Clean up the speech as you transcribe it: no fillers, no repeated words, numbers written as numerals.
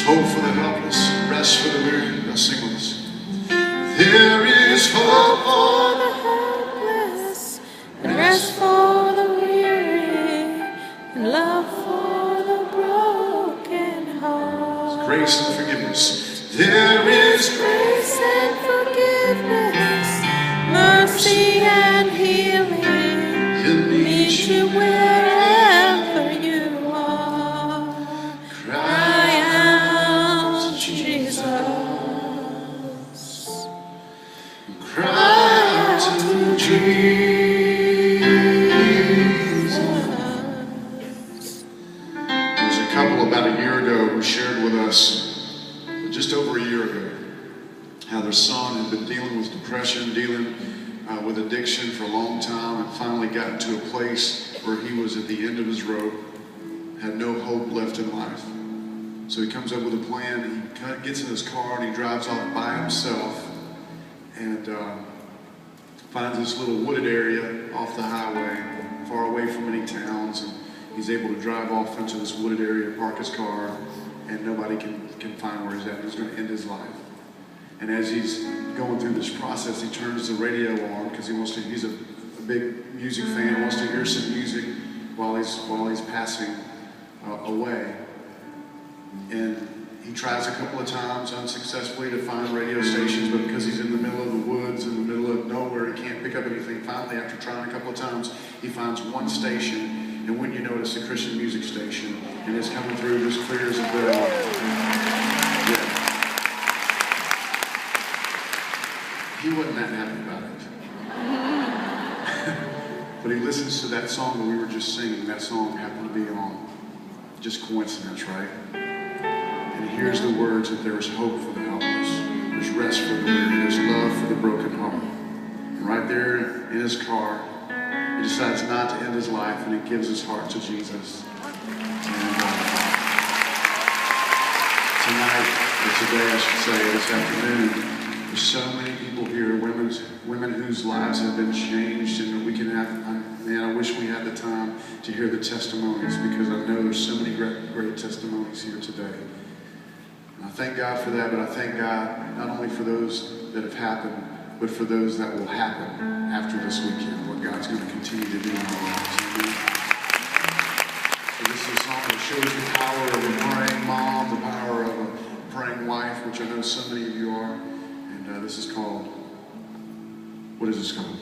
hope for the helpless, rest for the weary. Let's sing with us. There is hope for the helpless, and rest for the weary, and love for the broken heart. Grace and forgiveness. There is Grace and forgiveness, mercy and healing. Meet you wherever you are. Cry out, Jesus. cry out to Jesus. There was a couple about a year ago who shared with us, just over a year ago, how their son had been dealing with depression, dealing with addiction for a long time, and finally got to a place where he was at the end of his rope, had no hope left in life. So he comes up with a plan. He kind of gets in his car and he drives off by himself and finds this little wooded area off the highway, far away from any towns, and he's able to drive off into this wooded area, park his car, and nobody can find where he's at. He's going to end his life. And as he's going through this process, he turns the radio on because he's a big music fan, wants to hear some music while he's passing away. And he tries a couple of times unsuccessfully to find radio stations, but because he's in the middle of the woods, in the middle of nowhere, he can't pick up anything. Finally, after trying a couple of times, he finds one station, and wouldn't you know, it's a Christian music station, and it's coming through as clear as a bell. Yeah. He wasn't that happy about it. But he listens to that song that we were just singing. That song happened to be on. Just coincidence, right? And he hears the words that there is hope for the helpless. There's rest for the weary. There's love for the broken heart. And right there in his car, he decides not to end his life, and he gives his heart to Jesus. And tonight, or today I should say, this afternoon, there's so many people here, women whose lives have been changed, and we can have, man, I wish we had the time to hear the testimonies, because I know there's so many great testimonies here today. And I thank God for that, but I thank God not only for those that have happened, but for those that will happen after this weekend, what God's going to continue to do in our lives. So this is a song that shows the power of a praying mom, the power of a praying wife, which I know so many of you are. And this is called, what is this called?